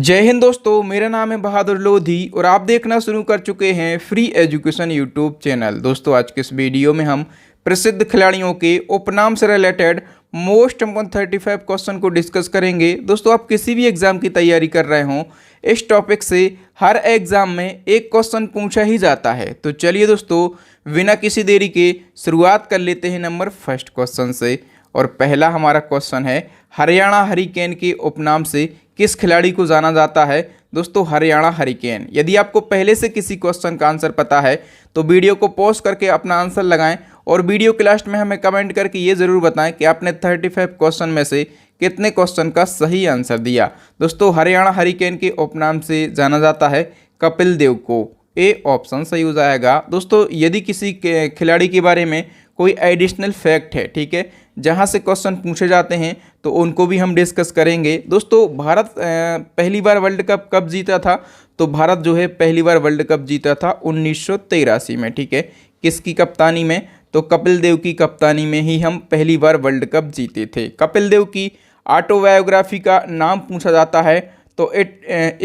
जय हिंद दोस्तों, मेरा नाम है बहादुर लोधी और आप देखना शुरू कर चुके हैं फ्री एजुकेशन यूट्यूब चैनल। दोस्तों आज के इस वीडियो में हम प्रसिद्ध खिलाड़ियों के उपनाम से रिलेटेड मोस्ट इम्पोर्टेंट 35 क्वेश्चन को डिस्कस करेंगे। दोस्तों आप किसी भी एग्जाम की तैयारी कर रहे हों, इस टॉपिक से हर एग्जाम में एक क्वेश्चन पूछा ही जाता है। तो चलिए दोस्तों बिना किसी देरी के शुरुआत कर लेते हैं नंबर फर्स्ट क्वेश्चन से। और पहला हमारा क्वेश्चन है, हरियाणा हरिकेन के उपनाम से किस खिलाड़ी को जाना जाता है। दोस्तों हरियाणा हरिकेन, यदि आपको पहले से किसी क्वेश्चन का आंसर पता है तो वीडियो को पॉज करके अपना आंसर लगाएं और वीडियो के लास्ट में हमें कमेंट करके ये ज़रूर बताएं कि आपने 35 क्वेश्चन में से कितने क्वेश्चन का सही आंसर दिया। दोस्तों हरियाणा हरिकेन के उपनाम से जाना जाता है कपिल देव को। ए ऑप्शन सही हो जाएगा। दोस्तों यदि किसी खिलाड़ी के बारे में कोई एडिशनल फैक्ट है, ठीक है, जहां से क्वेश्चन पूछे जाते हैं तो उनको भी हम डिस्कस करेंगे। दोस्तों भारत पहली बार वर्ल्ड कप कब जीता था, तो भारत जो है पहली बार वर्ल्ड कप जीता था 1983 में, ठीक है। किसकी कप्तानी में, तो कपिल देव की कप्तानी में ही हम पहली बार वर्ल्ड कप जीते थे। कपिल देव की ऑटोबायोग्राफी का नाम पूछा जाता है तो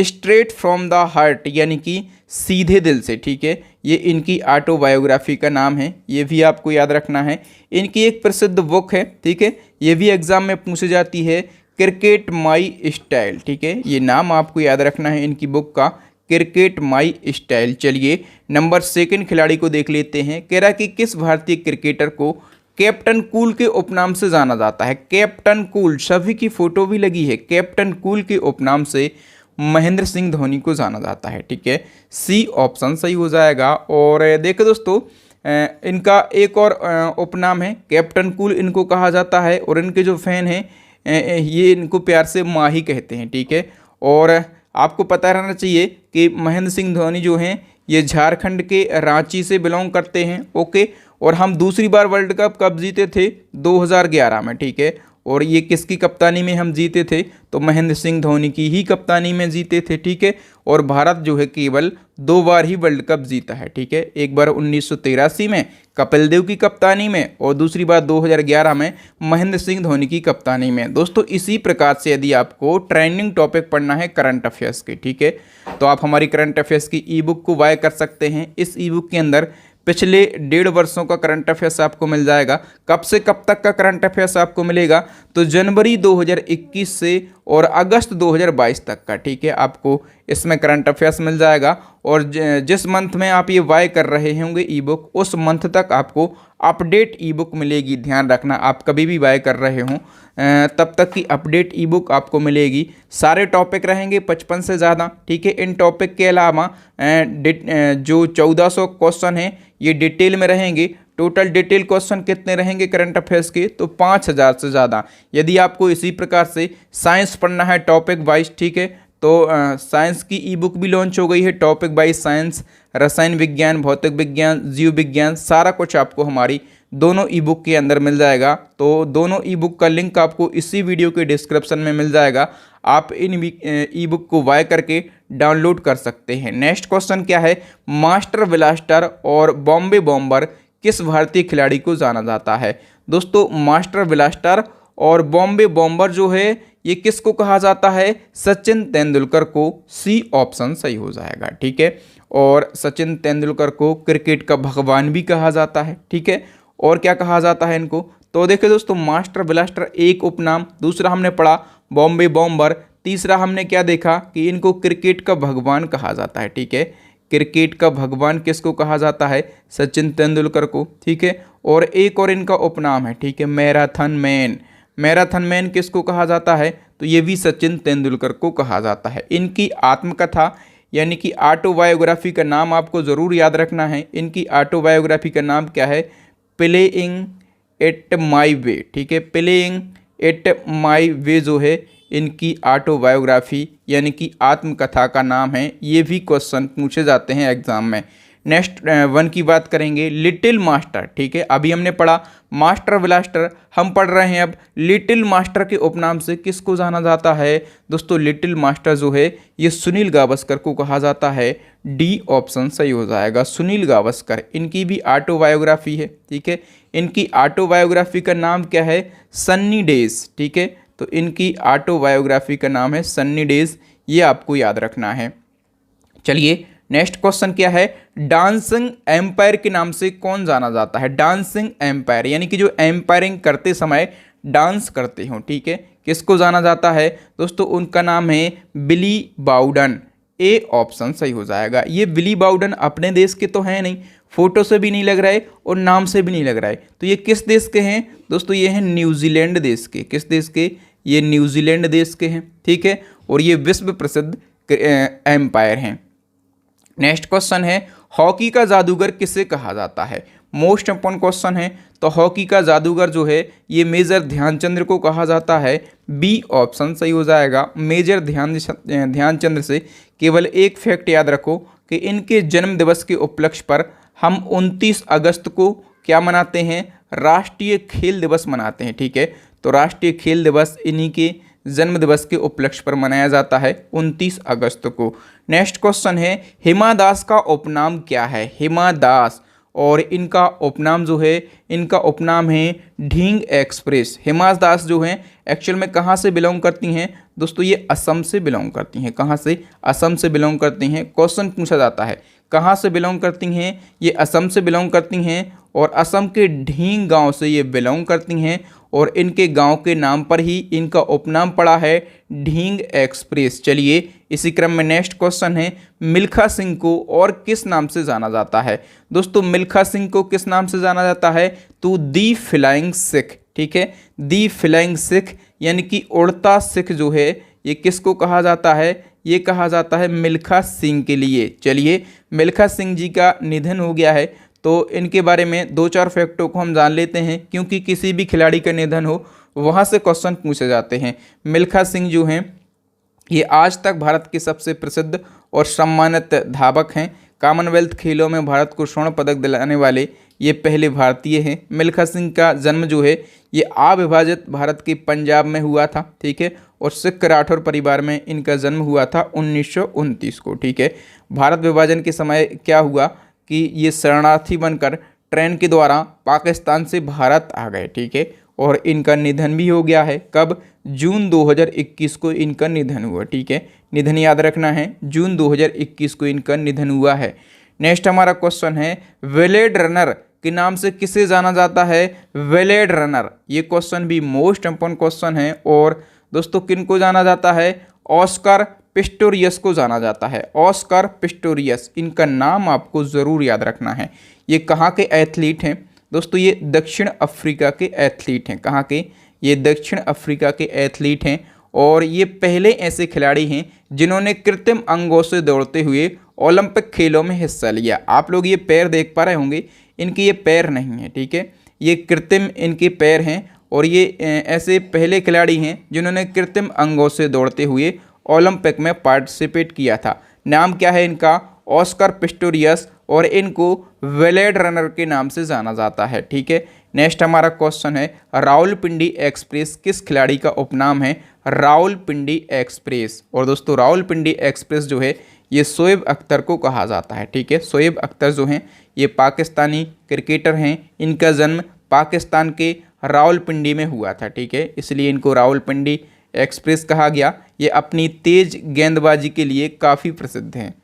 स्ट्रेट फ्रॉम द हार्ट, यानी कि सीधे दिल से, ठीक है, ये इनकी ऑटोबायोग्राफी का नाम है। ये भी आपको याद रखना है। इनकी एक प्रसिद्ध बुक है, ठीक है, ये भी एग्जाम में पूछी जाती है, क्रिकेट माई स्टाइल, ठीक है, ये नाम आपको याद रखना है इनकी बुक का, क्रिकेट माई स्टाइल। चलिए नंबर सेकंड खिलाड़ी को देख लेते हैं। कह रहा कि किस भारतीय क्रिकेटर को कैप्टन कूल के उपनाम से जाना जाता है। कैप्टन कूल, सभी की फोटो भी लगी है। कैप्टन कूल के उपनाम से महेंद्र सिंह धोनी को जाना जाता है, ठीक है। सी ऑप्शन सही हो जाएगा। और देखो दोस्तों इनका एक और उपनाम है, कैप्टन कूल इनको कहा जाता है और इनके जो फैन हैं ये इनको प्यार से माही कहते हैं, ठीक है। और आपको पता रहना चाहिए कि महेंद्र सिंह धोनी जो हैं ये झारखंड के रांची से बिलोंग करते हैं, ओके। और हम दूसरी बार वर्ल्ड कप कब जीते थे, 2011 में, ठीक है। और ये किसकी कप्तानी में हम जीते थे, तो महेंद्र सिंह धोनी की ही कप्तानी में जीते थे, ठीक है। और भारत जो है केवल 2 बार ही वर्ल्ड कप जीता है, ठीक है। एक बार 1983 में कपिल देव की कप्तानी में और दूसरी बार 2011 में महेंद्र सिंह धोनी की कप्तानी में। दोस्तों इसी प्रकार से यदि आपको ट्रेंडिंग टॉपिक पढ़ना है करंट अफेयर्स की, ठीक है, तो आप हमारी करंट अफेयर्स की ई बुक को बाय कर सकते हैं। इस ई बुक के अंदर पिछले 1.5 वर्षों का करंट अफेयर्स आपको मिल जाएगा। कब से कब तक का करंट अफेयर्स आपको मिलेगा, तो जनवरी 2021 से और अगस्त 2022 तक का, ठीक है, आपको इसमें करंट अफेयर्स मिल जाएगा। और जिस मंथ में आप ये बाय कर रहे होंगे ई बुक, उस मंथ तक आपको अपडेट ई बुक मिलेगी। ध्यान रखना, आप कभी भी बाय कर रहे हों तब तक की अपडेट ई बुक आपको मिलेगी। सारे टॉपिक रहेंगे 55 से ज़्यादा, ठीक है। इन टॉपिक के अलावा जो 1400 क्वेश्चन हैं ये डिटेल में रहेंगे। टोटल डिटेल क्वेश्चन कितने रहेंगे करंट अफेयर्स के, तो 5000 से ज़्यादा। यदि आपको इसी प्रकार से साइंस पढ़ना है टॉपिक वाइज, ठीक है, तो साइंस की ई बुक भी लॉन्च हो गई है। टॉपिक वाइज साइंस, रसायन विज्ञान, भौतिक विज्ञान, जीव विज्ञान, सारा कुछ आपको हमारी दोनों ई बुक के अंदर मिल जाएगा। तो दोनों ई बुक का लिंक आपको इसी वीडियो के डिस्क्रिप्शन में मिल जाएगा। आप इन ई बुक को बाय करके डाउनलोड कर सकते हैं। नेक्स्ट क्वेश्चन क्या है, मास्टर ब्लास्टर और बॉम्बे बॉम्बर किस भारतीय खिलाड़ी को जाना जाता है। दोस्तों मास्टर ब्लास्टर और बॉम्बे बॉम्बर जो है ये किसको कहा जाता है, सचिन तेंदुलकर को। सी ऑप्शन सही हो जाएगा, ठीक है। और सचिन तेंदुलकर को क्रिकेट का भगवान भी कहा जाता है, ठीक है। और क्या कहा जाता है इनको, तो देखिए दोस्तों मास्टर ब्लास्टर एक उपनाम, दूसरा हमने पढ़ा बॉम्बे बॉम्बर, तीसरा हमने क्या देखा कि इनको क्रिकेट का भगवान कहा जाता है, ठीक है। क्रिकेट का भगवान किसको कहा जाता है, सचिन तेंदुलकर को, ठीक है। और एक और इनका उपनाम है, ठीक है, मैराथन मैन। मैराथन मैन किसको कहा जाता है, तो ये भी सचिन तेंदुलकर को कहा जाता है। इनकी आत्मकथा यानी कि ऑटोबायोग्राफी का नाम आपको ज़रूर याद रखना है। इनकी ऑटोबायोग्राफी का नाम क्या है, प्लेइंग एट माई वे, ठीक है। प्लेइंग एट माई वे जो है इनकी ऑटोबायोग्राफी यानी कि आत्मकथा का नाम है। ये भी क्वेश्चन पूछे जाते हैं एग्जाम में। नेक्स्ट वन की बात करेंगे, लिटिल मास्टर, ठीक है। अभी हमने पढ़ा मास्टर ब्लास्टर, हम पढ़ रहे हैं अब लिटिल मास्टर के उपनाम से किसको जाना जाता है। दोस्तों लिटिल मास्टर जो है ये सुनील गावस्कर को कहा जाता है। डी ऑप्शन सही हो जाएगा, सुनील गावस्कर। इनकी भी ऑटोबायोग्राफी है, ठीक है। इनकी ऑटोबायोग्राफी का नाम क्या है, सन्नी डेज, ठीक है। तो इनकी ऑटोबायोग्राफी का नाम है सन्नी डेज। ये आपको याद रखना है। चलिए नेक्स्ट क्वेश्चन क्या है, डांसिंग एम्पायर के नाम से कौन जाना जाता है। डांसिंग एम्पायर यानी कि जो एम्पायरिंग करते समय डांस करते हो, ठीक है, किसको जाना जाता है दोस्तों, उनका नाम है बिली बाउडन। ए ऑप्शन सही हो जाएगा। ये बिली बाउडन अपने देश के तो हैं नहीं, फोटो से भी नहीं लग रहा है और नाम से भी नहीं लग रहा है, तो ये किस देश के हैं दोस्तों, ये हैं न्यूजीलैंड देश के। किस देश के, ये न्यूजीलैंड देश के हैं, ठीक है, और ये विश्व प्रसिद्ध एम्पायर हैं। नेक्स्ट क्वेश्चन है, हॉकी का जादूगर किसे कहा जाता है। मोस्ट इंपॉर्टेंट क्वेश्चन है। तो हॉकी का जादूगर जो है ये मेजर ध्यानचंद्र को कहा जाता है। बी ऑप्शन सही हो जाएगा। मेजर ध्यानचंद्र से केवल एक फैक्ट याद रखो कि इनके जन्म दिवस के उपलक्ष्य पर हम 29 अगस्त को क्या मनाते हैं, राष्ट्रीय खेल दिवस मनाते हैं, ठीक है। तो राष्ट्रीय खेल दिवस इन्हीं के जन्म दिवस के उपलक्ष्य पर मनाया जाता है 29 अगस्त को। नेक्स्ट क्वेश्चन है, हिमा दास का उपनाम क्या है। हिमा दास, और इनका उपनाम जो है, इनका उपनाम है ढींग एक्सप्रेस। हिमा दास जो हैं एक्चुअल में कहाँ से बिलोंग करती हैं दोस्तों, ये असम से बिलोंग करती हैं। कहाँ से, असम से बिलोंग करती हैं। क्वेश्चन पूछा जाता है कहाँ से बिलोंग करती हैं, ये असम से बिलोंग करती हैं और असम के ढींग गांव से ये बिलोंग करती हैं और इनके गांव के नाम पर ही इनका उपनाम पड़ा है ढींग एक्सप्रेस। चलिए इसी क्रम में नेक्स्ट क्वेश्चन है, मिल्खा सिंह को और किस नाम से जाना जाता है दोस्तों। मिल्खा सिंह को किस नाम से जाना जाता है, तो दी फ्लाइंग सिख, ठीक है। दी फ्लाइंग सिख यानी कि उड़ता सिख जो है ये किसको कहा जाता है, ये कहा जाता है मिल्खा सिंह के लिए। चलिए मिल्खा सिंह जी का निधन हो गया है, तो इनके बारे में 2-4 फैक्टों को हम जान लेते हैं, क्योंकि किसी भी खिलाड़ी का निधन हो वहाँ से क्वेश्चन पूछे जाते हैं। मिल्खा सिंह जो हैं ये आज तक भारत के सबसे प्रसिद्ध और सम्मानित धावक हैं। कॉमनवेल्थ खेलों में भारत को स्वर्ण पदक दिलाने वाले ये पहले भारतीय हैं। मिल्खा सिंह का जन्म जो है ये अविभाजित भारत के पंजाब में हुआ था, ठीक है, और सिख राठौर परिवार में इनका जन्म हुआ था 1929 को, ठीक है। भारत विभाजन के समय क्या हुआ कि ये शरणार्थी बनकर ट्रेन के द्वारा पाकिस्तान से भारत आ गए, ठीक है, और इनका निधन भी हो गया है। कब, जून 2021 को इनका निधन हुआ, ठीक है, निधन याद रखना है, जून 2021 को इनका निधन हुआ है। नेक्स्ट हमारा क्वेश्चन है, वेलेड रनर के नाम से किसे जाना जाता है। वेलेड रनर, ये क्वेश्चन भी मोस्ट इंपॉर्टेंट क्वेश्चन है और दोस्तों किन को जाना जाता है, ऑस्कर पिस्टोरियस को जाना जाता है। ऑस्कर पिस्टोरियस, इनका नाम आपको ज़रूर याद रखना है। ये कहाँ के एथलीट हैं दोस्तों, ये दक्षिण अफ्रीका के एथलीट हैं। कहाँ के, ये दक्षिण अफ्रीका के एथलीट हैं और ये पहले ऐसे खिलाड़ी हैं जिन्होंने कृत्रिम अंगों से दौड़ते हुए ओलंपिक खेलों में हिस्सा लिया। आप लोग ये पैर देख पा रहे होंगे, इनके ये पैर नहीं हैं, ठीक है, ये कृत्रिम इनके पैर हैं और ये ऐसे पहले खिलाड़ी हैं जिन्होंने कृत्रिम अंगों से दौड़ते हुए ओलंपिक में पार्टिसिपेट किया था। नाम क्या है इनका, ऑस्कर पिस्टोरियस, और इनको वेलेड रनर के नाम से जाना जाता है, ठीक है। नेक्स्ट हमारा क्वेश्चन है, रावलपिंडी एक्सप्रेस किस खिलाड़ी का उपनाम है। रावलपिंडी एक्सप्रेस, और दोस्तों रावलपिंडी एक्सप्रेस जो है ये शोएब अख्तर को कहा जाता है, ठीक है। शोएब अख्तर जो हैं ये पाकिस्तानी क्रिकेटर हैं, इनका जन्म पाकिस्तान के रावलपिंडी में हुआ था, ठीक है, इसलिए इनको रावलपिंडी एक्सप्रेस कहा गया। ये अपनी तेज गेंदबाजी के लिए काफ़ी प्रसिद्ध हैं।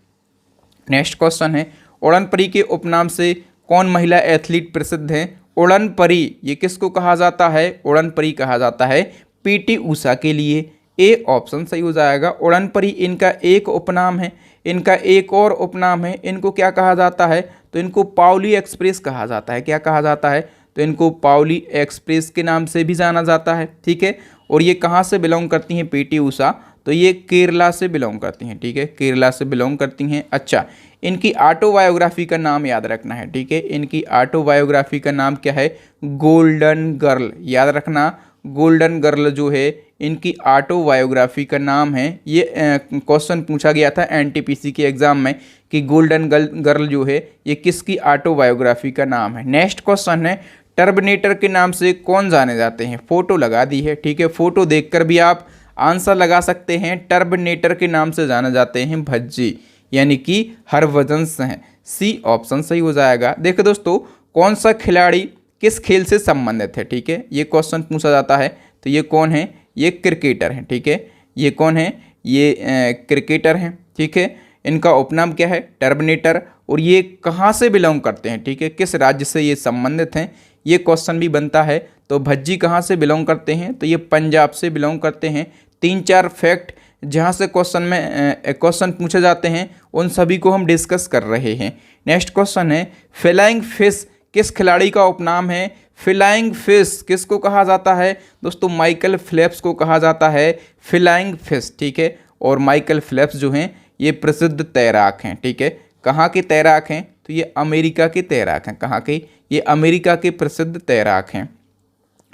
नेक्स्ट क्वेश्चन है, उड़न परी के उपनाम से कौन महिला एथलीट प्रसिद्ध हैं। उड़न परी, ये किसको कहा जाता है, उड़न परी कहा जाता है पीटी ऊषा के लिए। ए ऑप्शन सही हो जाएगा। उड़न परी इनका एक उपनाम है, इनका एक और उपनाम है, इनको क्या कहा जाता है, तो इनको पाउली एक्सप्रेस कहा जाता है। क्या कहा जाता है, तो इनको पाउली एक्सप्रेस के नाम से भी जाना जाता है, ठीक है। और ये कहाँ से बिलोंग करती हैं पीटी ऊषा, तो ये केरला से बिलोंग करती हैं, ठीक है, केरला से बिलोंग करती हैं। अच्छा, इनकी ऑटोबायोग्राफी का नाम याद रखना है, ठीक है, इनकी ऑटोबायोग्राफी का नाम क्या है, गोल्डन गर्ल, याद रखना। गोल्डन गर्ल जो है इनकी ऑटोबायोग्राफी का नाम है। ये क्वेश्चन पूछा गया था एनटीपीसी के एग्जाम में कि गोल्डन गर्ल जो है ये किसकी ऑटोबायोग्राफी का नाम है। नेक्स्ट क्वेश्चन है, टर्मिनेटर के नाम से कौन जाने जाते हैं। फोटो लगा दी है, ठीक है, फोटो देखकर भी आप आंसर लगा सकते हैं। टर्मिनेटर के नाम से जाने जाते हैं भज्जी, यानी कि हरभजन हैं। सी ऑप्शन सही हो जाएगा। देखो दोस्तों, कौन सा खिलाड़ी किस खेल से संबंधित है, ठीक है, ये क्वेश्चन पूछा जाता है। तो ये कौन है, ये क्रिकेटर हैं, ठीक है, ये कौन है, ये क्रिकेटर हैं, ठीक है। इनका उपनाम क्या है? टर्मिनेटर। और ये कहाँ से बिलोंग करते हैं, ठीक है, किस राज्य से ये संबंधित हैं, ये क्वेश्चन भी बनता है। तो भज्जी कहाँ से बिलोंग करते हैं? तो ये पंजाब से बिलोंग करते हैं। 3-4 फैक्ट जहाँ से क्वेश्चन पूछे जाते हैं उन सभी को हम डिस्कस कर रहे हैं। नेक्स्ट क्वेश्चन है, फ्लाइंग फिश किस खिलाड़ी का उपनाम है? फ्लाइंग फिश किसको कहा जाता है? दोस्तों माइकल फेल्प्स को कहा जाता है फ्लाइंग फिश, ठीक है। और माइकल फेल्प्स जो हैं ये प्रसिद्ध तैराक हैं, ठीक है। कहाँ के तैराक हैं? तो ये अमेरिका के तैराक हैं। कहाँ के? ये अमेरिका के प्रसिद्ध तैराक हैं।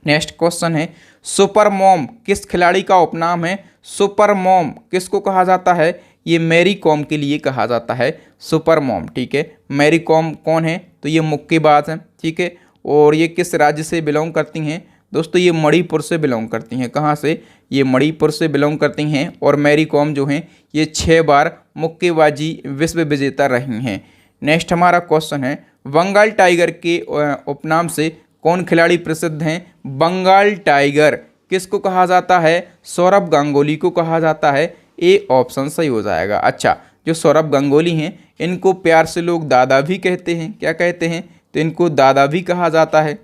नेक्स्ट क्वेश्चन है, सुपर मॉम किस खिलाड़ी का उपनाम है? सुपर मॉम किसको कहा जाता है? ये मैरी कॉम के लिए कहा जाता है सुपर मॉम, ठीक है। मैरी कॉम कौन है? तो ये मुक्केबाज हैं, ठीक है। और ये किस राज्य से बिलोंग करती हैं? दोस्तों ये मणिपुर से बिलोंग करती हैं। कहाँ से? ये मणिपुर से बिलोंग करती हैं। और मैरी कॉम जो हैं ये 6 बार मुक्केबाजी विश्व विजेता रही हैं। नेक्स्ट हमारा क्वेश्चन है, बंगाल टाइगर के उपनाम से कौन खिलाड़ी प्रसिद्ध हैं? बंगाल टाइगर किसको कहा जाता है? सौरभ गांगुली को कहा जाता है। ए ऑप्शन सही हो जाएगा। अच्छा, जो सौरभ गांगुली हैं इनको प्यार से लोग दादा भी कहते हैं। क्या कहते हैं? तो इनको दादा भी कहा जाता है।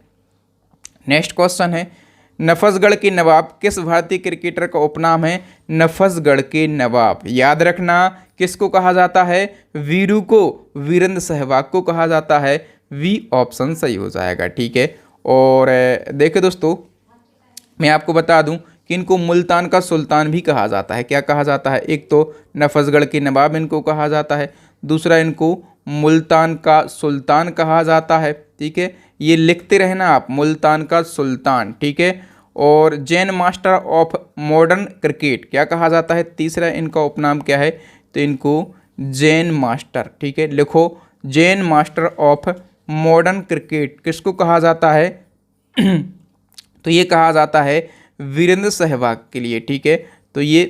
नेक्स्ट क्वेश्चन है, नफसगढ़ के नवाब किस भारतीय क्रिकेटर का उपनाम है? नफसगढ़ के नवाब याद रखना किसको कहा जाता है? वीरू को, वीरेंद्र सहवाग को कहा जाता है। वी ऑप्शन सही हो जाएगा, ठीक है। और देखिए दोस्तों, मैं आपको बता दूं कि इनको मुल्तान का सुल्तान भी कहा जाता है। क्या कहा जाता है? एक तो नफसगढ़ के नवाब इनको कहा जाता है, दूसरा इनको मुल्तान का सुल्तान कहा जाता है, ठीक है। ये लिखते रहना आप, मुल्तान का सुल्तान, ठीक है। और Jain master of modern cricket क्या कहा जाता है? तीसरा इनका उपनाम क्या है? तो इनको जैन मास्टर, ठीक है, लिखो Jain master of modern cricket किसको कहा जाता है? तो ये कहा जाता है वीरेंद्र सहवाग के लिए, ठीक है। तो ये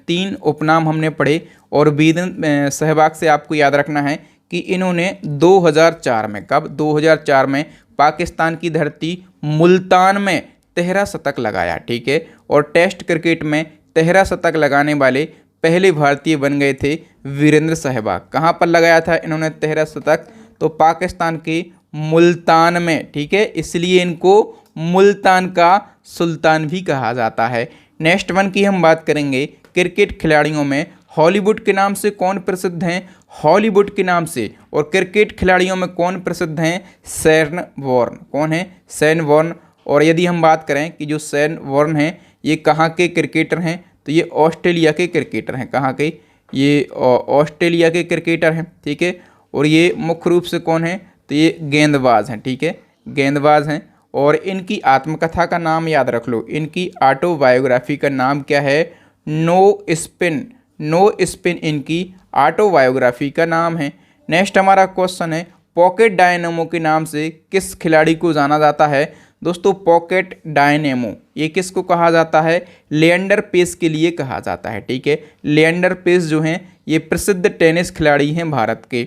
3 उपनाम हमने पढ़े। और वीरेंद्र सहवाग से आपको याद रखना है कि इन्होंने 2004 में, कब? 2004 में पाकिस्तान की धरती मुल्तान में 13 शतक लगाया, ठीक है। और टेस्ट क्रिकेट में 13 शतक लगाने वाले पहले भारतीय बन गए थे वीरेंद्र सहवाग। कहाँ पर लगाया था इन्होंने 13 शतक? तो पाकिस्तान के मुल्तान में, ठीक है। इसलिए इनको मुल्तान का सुल्तान भी कहा जाता है। नेक्स्ट वन की हम बात करेंगे, क्रिकेट खिलाड़ियों में हॉलीवुड के नाम से कौन प्रसिद्ध हैं? हॉलीवुड के नाम से। और क्रिकेट खिलाड़ियों में कौन प्रसिद्ध हैं? Shane Warne. कौन है? Shane Warne. और यदि हम बात करें कि जो शेन वॉर्न हैं ये कहाँ के क्रिकेटर हैं? तो ये ऑस्ट्रेलिया के क्रिकेटर हैं। कहाँ के? ये ऑस्ट्रेलिया के क्रिकेटर हैं, ठीक है। और ये मुख्य रूप से कौन है? तो ये गेंदबाज हैं, ठीक है, गेंदबाज हैं। और इनकी आत्मकथा का नाम याद रख लो, इनकी ऑटोबायोग्राफी का नाम क्या है? No spin. नो स्पिन इनकी ऑटोबायोग्राफी का नाम है। नेक्स्ट हमारा क्वेश्चन है, पॉकेट डायनेमो के नाम से किस खिलाड़ी को जाना जाता है? दोस्तों पॉकेट डायनेमो ये किसको कहा जाता है? लिएंडर पेस के लिए कहा जाता है, ठीक है। लिएंडर पेस जो हैं ये प्रसिद्ध टेनिस खिलाड़ी हैं भारत के।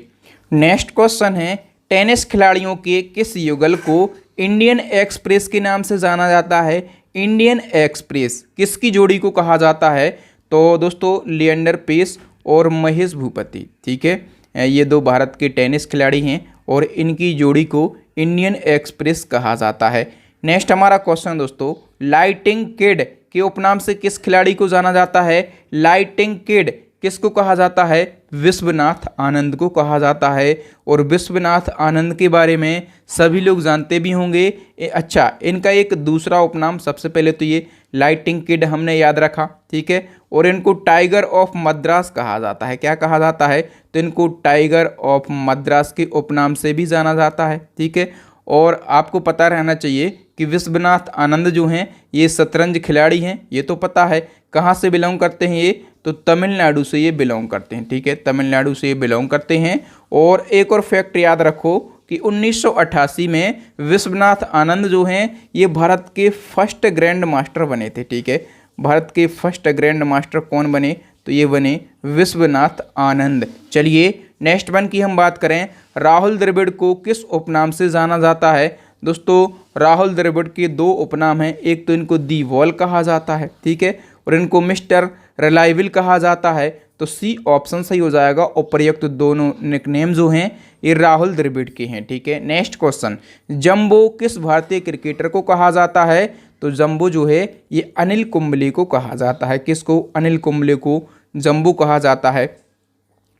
नेक्स्ट क्वेश्चन है, टेनिस खिलाड़ियों के किस युगल को इंडियन एक्सप्रेस के नाम से जाना जाता है? इंडियन एक्सप्रेस किसकी जोड़ी को कहा जाता है? तो दोस्तों लिएंडर पेस और महेश भूपति, ठीक है। ये 2 भारत के टेनिस खिलाड़ी हैं और इनकी जोड़ी को इंडियन एक्सप्रेस कहा जाता है। नेक्स्ट हमारा क्वेश्चन दोस्तों, लाइटिंग किड के उपनाम से किस खिलाड़ी को जाना जाता है? लाइटिंग किड किसको कहा जाता है? विश्वनाथ आनंद को कहा जाता है। और विश्वनाथ आनंद के बारे में सभी लोग जानते भी होंगे। अच्छा, इनका एक दूसरा उपनाम, सबसे पहले तो ये लाइटिंग किड हमने याद रखा, ठीक है। और इनको टाइगर ऑफ मद्रास कहा जाता है। क्या कहा जाता है? तो इनको टाइगर ऑफ मद्रास के उपनाम से भी जाना जाता है, ठीक है। और आपको पता रहना चाहिए कि विश्वनाथ आनंद जो हैं ये शतरंज खिलाड़ी हैं, ये तो पता है। कहाँ से बिलोंग करते हैं ये? तो तमिलनाडु से ये बिलोंग करते हैं, ठीक है, तमिलनाडु से ये बिलोंग करते हैं। और एक और फैक्ट याद रखो कि 1988 में विश्वनाथ आनंद जो हैं ये भारत के फर्स्ट ग्रैंड मास्टर बने थे, ठीक है। भारत के फर्स्ट ग्रैंड मास्टर कौन बने? तो ये बने विश्वनाथ आनंद। चलिए नेक्स्ट वन की हम बात करें, राहुल द्रविड़ को किस उपनाम से जाना जाता है? दोस्तों राहुल द्रविड़ के 2 उपनाम हैं, एक तो इनको दी वॉल कहा जाता है, ठीक है, और इनको मिस्टर रिलायबल कहा जाता है? तो सी ऑप्शन सही हो जाएगा। उपर्युक्त दोनों निकनेम जो हैं ये राहुल द्रविड़ के हैं, ठीक है। नेक्स्ट क्वेश्चन, जंबो किस भारतीय क्रिकेटर को कहा जाता है? तो जंबो जो है ये अनिल कुंबले को कहा जाता है। किसको? अनिल कुंबले को जंबो कहा जाता है।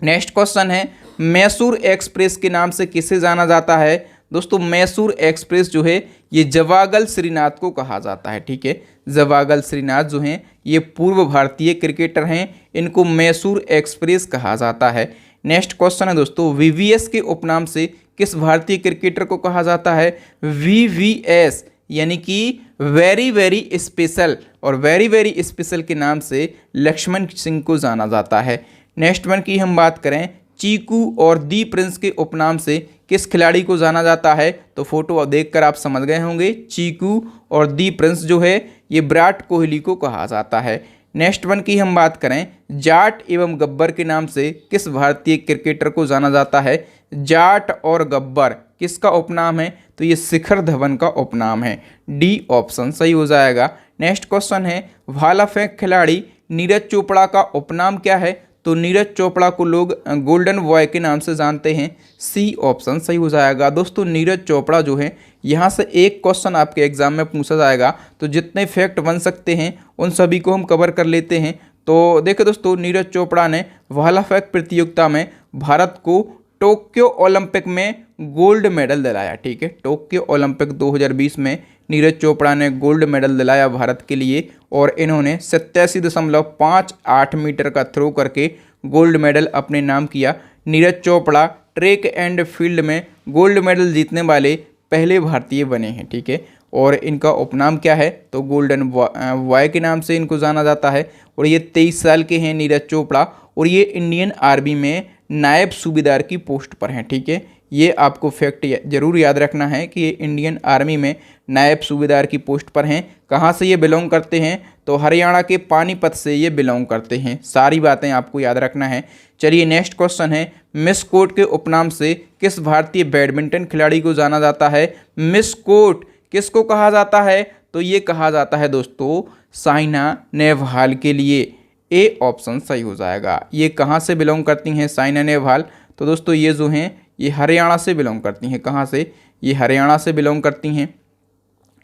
नेक्स्ट क्वेश्चन है, मैसूर एक्सप्रेस के नाम से किसे जाना जाता है? दोस्तों मैसूर एक्सप्रेस जो है ये जवागल श्रीनाथ को कहा जाता है, ठीक है। जवागल श्रीनाथ जो हैं ये पूर्व भारतीय क्रिकेटर हैं, इनको मैसूर एक्सप्रेस कहा जाता है। नेक्स्ट क्वेश्चन है दोस्तों, वीवीएस के उपनाम से किस भारतीय क्रिकेटर को कहा जाता है? वीवीएस यानी कि वेरी वेरी स्पेशल, और वेरी वेरी स्पेशल के नाम से लक्ष्मण सिंह को जाना जाता है। नेक्स्ट वन की हम बात करें, चीकू और दी प्रिंस के उपनाम से किस खिलाड़ी को जाना जाता है? तो फोटो देखकर आप समझ गए होंगे, चीकू और दी प्रिंस जो है ये विराट कोहली को कहा जाता है। नेक्स्ट वन की हम बात करें, जाट एवं गब्बर के नाम से किस भारतीय क्रिकेटर को जाना जाता है? जाट और गब्बर किसका उपनाम है? तो ये शिखर धवन का उपनाम है। डी ऑप्शन सही हो जाएगा। नेक्स्ट क्वेश्चन है, भाला फेंक खिलाड़ी नीरज चोपड़ा का उपनाम क्या है? तो नीरज चोपड़ा को लोग गोल्डन बॉय के नाम से जानते हैं। सी ऑप्शन सही हो जाएगा। दोस्तों नीरज चोपड़ा जो है यहाँ से एक क्वेश्चन आपके एग्जाम में पूछा जाएगा, तो जितने फैक्ट बन सकते हैं उन सभी को हम कवर कर लेते हैं। तो देखो दोस्तों, नीरज चोपड़ा ने भाला फेंक प्रतियोगिता में भारत को टोक्यो ओलंपिक में गोल्ड मेडल दिलाया, ठीक है। टोक्यो ओलंपिक 2020 में नीरज चोपड़ा ने गोल्ड मेडल दिलाया भारत के लिए, और इन्होंने 87.58 मीटर का थ्रो करके गोल्ड मेडल अपने नाम किया। Neeraj Chopra track and field में गोल्ड मेडल जीतने वाले पहले भारतीय बने हैं, ठीक है। और इनका उपनाम क्या है? तो गोल्डन बॉय के नाम से इनको जाना जाता है। और ये 23 साल के हैं नीरज चोपड़ा, और ये इंडियन आर्मी में नायब सूबेदार की पोस्ट पर हैं, ठीक है। ये आपको फैक्ट जरूर याद रखना है कि ये इंडियन आर्मी में नायब सूबेदार की पोस्ट पर हैं। कहाँ से ये बिलोंग करते हैं? तो हरियाणा के पानीपत से ये बिलोंग करते हैं। सारी बातें आपको याद रखना है। चलिए नेक्स्ट क्वेश्चन है, मिस कोर्ट के उपनाम से किस भारतीय बैडमिंटन खिलाड़ी को जाना जाता है? मिस कोर्ट किसको कहा जाता है? तो ये कहा जाता है दोस्तों साइना नेहवाल के लिए। ए ऑप्शन सही हो जाएगा। ये कहाँ से बिलोंग करती हैं साइना नेहवाल? तो दोस्तों ये जो हैं ये हरियाणा से बिलोंग करती हैं। कहाँ से? ये हरियाणा से बिलोंग करती हैं।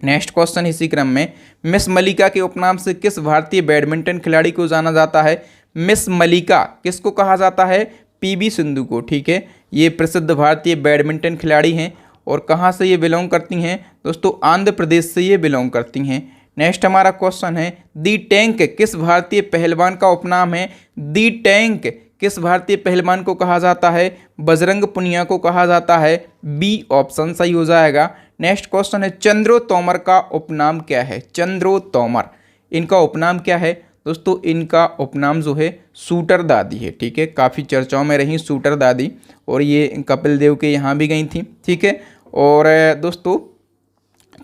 नेक्स्ट क्वेश्चन इसी क्रम में, मिस मलिका के उपनाम से किस भारतीय बैडमिंटन खिलाड़ी को जाना जाता है? मिस मलिका किसको कहा जाता है? पीवी सिंधु को, ठीक है। ये प्रसिद्ध भारतीय बैडमिंटन खिलाड़ी हैं। और कहाँ से ये बिलोंग करती हैं? दोस्तों आंध्र प्रदेश से ये बिलोंग करती हैं। नेक्स्ट हमारा क्वेश्चन है, दी टैंक किस भारतीय पहलवान का उपनाम है? दी टैंक किस भारतीय पहलवान को कहा जाता है? बजरंग पुनिया को कहा जाता है। बी ऑप्शन सही हो जाएगा। नेक्स्ट क्वेश्चन है, चंद्रो तोमर का उपनाम क्या है? चंद्रो तोमर इनका उपनाम क्या है? दोस्तों इनका उपनाम जो है शूटर दादी है, ठीक है। काफ़ी चर्चाओं में रही शूटर दादी, और ये कपिल देव के यहाँ भी गई थी, ठीक है। और दोस्तों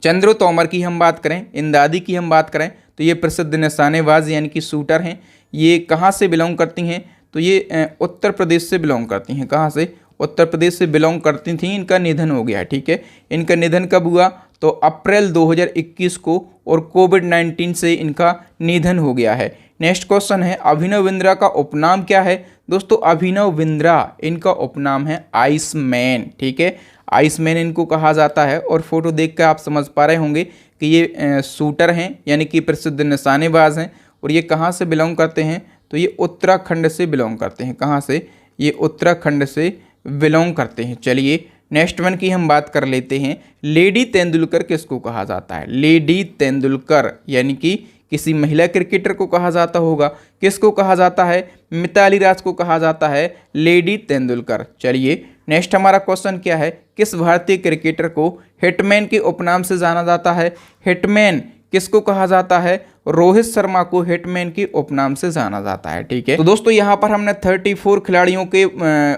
चंद्रो तोमर की हम बात करें, इन दादी की हम बात करें, तो ये प्रसिद्ध निशानेबाज यानी कि शूटर हैं। ये कहाँ से बिलोंग करती हैं? तो ये उत्तर प्रदेश से बिलोंग करती हैं। कहाँ से? उत्तर प्रदेश से बिलोंग करती थी। इनका निधन हो गया, ठीक है। इनका निधन कब हुआ? तो अप्रैल 2021 को, और कोविड-19 से इनका निधन हो गया है। नेक्स्ट क्वेश्चन है, अभिनव बिंद्रा का उपनाम क्या है? दोस्तों अभिनव बिंद्रा इनका उपनाम है आइसमैन, ठीक है। आइसमैन इनको कहा जाता है। और फोटो देख कर आप समझ पा रहे होंगे कि ये शूटर हैं यानी कि प्रसिद्ध निशानेबाज हैं। और ये कहाँ से बिलोंग करते हैं? तो ये उत्तराखंड से बिलोंग करते हैं। कहाँ से? ये उत्तराखंड से बिलोंग करते हैं। चलिए नेक्स्ट वन की हम बात कर लेते हैं, लेडी तेंदुलकर किसको कहा जाता है? लेडी तेंदुलकर यानी कि किसी महिला क्रिकेटर को कहा जाता होगा। किसको कहा जाता है? मिताली राज को कहा जाता है लेडी तेंदुलकर। चलिए नेक्स्ट हमारा क्वेश्चन क्या है, किस भारतीय क्रिकेटर को हिटमैन के उपनाम से जाना जाता है? हिटमैन किसको कहा जाता है? रोहित शर्मा को हिटमैन के उपनाम से जाना जाता है, ठीक है। तो दोस्तों यहाँ पर हमने 34 खिलाड़ियों के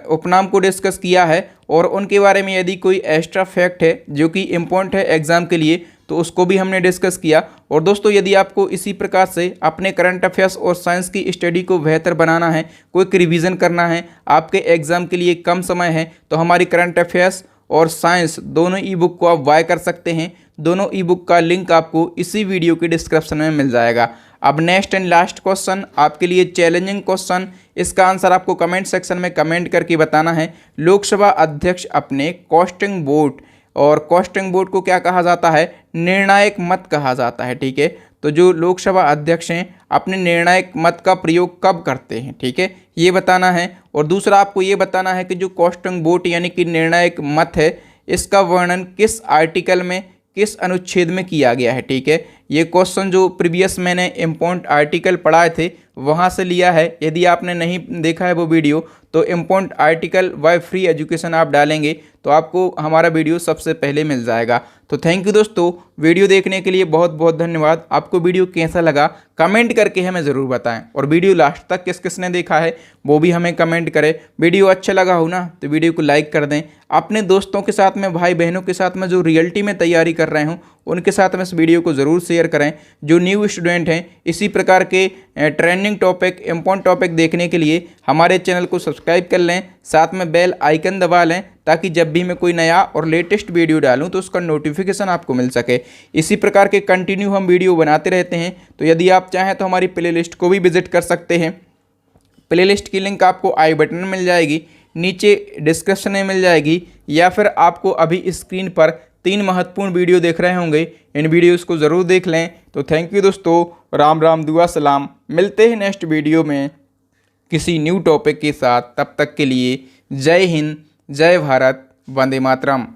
उपनाम को डिस्कस किया है, और उनके बारे में यदि कोई एक्स्ट्रा फैक्ट है जो कि इम्पोर्टेंट है एग्जाम के लिए, तो उसको भी हमने डिस्कस किया। और दोस्तों यदि आपको इसी प्रकार से अपने करंट अफेयर्स और साइंस की स्टडी को बेहतर बनाना है, क्विक रिवीजन करना है, आपके एग्जाम के लिए कम समय है, तो हमारी करंट अफेयर्स और साइंस दोनों ई बुक को आप बाय कर सकते हैं। दोनों ई बुक का लिंक आपको इसी वीडियो के डिस्क्रिप्शन में मिल जाएगा। अब नेक्स्ट एंड लास्ट क्वेश्चन आपके लिए चैलेंजिंग क्वेश्चन, इसका आंसर आपको कमेंट सेक्शन में कमेंट करके बताना है। लोकसभा अध्यक्ष अपने कास्टिंग वोट, और कास्टिंग वोट को क्या कहा जाता है? निर्णायक मत कहा जाता है। ठीक है, तो जो लोकसभा अध्यक्ष हैं अपने निर्णायक मत का प्रयोग कब करते हैं? ठीक है, ये बताना है। और दूसरा आपको ये बताना है कि जो कास्टिंग वोट यानी कि निर्णायक मत है, इसका वर्णन किस आर्टिकल में, किस अनुच्छेद में किया गया है? ठीक है, ये क्वेश्चन जो प्रीवियस मैंने इम्पोर्टेंट आर्टिकल पढ़ाए थे वहाँ से लिया है। यदि आपने नहीं देखा है वो वीडियो तो important article why free education आप डालेंगे तो आपको हमारा वीडियो सबसे पहले मिल जाएगा। तो थैंक यू दोस्तों, वीडियो देखने के लिए बहुत बहुत धन्यवाद। आपको वीडियो कैसा लगा कमेंट करके हमें ज़रूर बताएं, और वीडियो लास्ट तक किस किसने देखा है वो भी हमें कमेंट करें। वीडियो अच्छा लगा हो ना तो वीडियो को लाइक कर दें। अपने दोस्तों के साथ में, भाई बहनों के साथ में जो रियलिटी में तैयारी कर रहे हों उनके साथ में इस वीडियो को ज़रूर शेयर करें। जो न्यू स्टूडेंट हैं इसी प्रकार के ट्रेंडिंग टॉपिक, इम्पोर्टेंट टॉपिक देखने के लिए हमारे चैनल को सब्सक्राइब कर लें, साथ में बेल आइकन दबा लें ताकि जब भी मैं कोई नया और लेटेस्ट वीडियो डालूं तो उसका नोटिफिकेशन आपको मिल सके। इसी प्रकार के कंटिन्यू हम वीडियो बनाते रहते हैं, तो यदि आप चाहें तो हमारी प्लेलिस्ट को भी विजिट कर सकते हैं। प्लेलिस्ट की लिंक आपको आई बटन में मिल जाएगी, नीचे डिस्क्रिप्शन में मिल जाएगी, या फिर आपको अभी स्क्रीन पर 3 महत्वपूर्ण वीडियो देख रहे होंगे, इन वीडियोस को ज़रूर देख लें। तो थैंक यू दोस्तों, राम राम, दुआ सलाम। मिलते हैं नेक्स्ट वीडियो में किसी न्यू टॉपिक के साथ। तब तक के लिए जय हिंद, जय भारत, वंदे मातरम।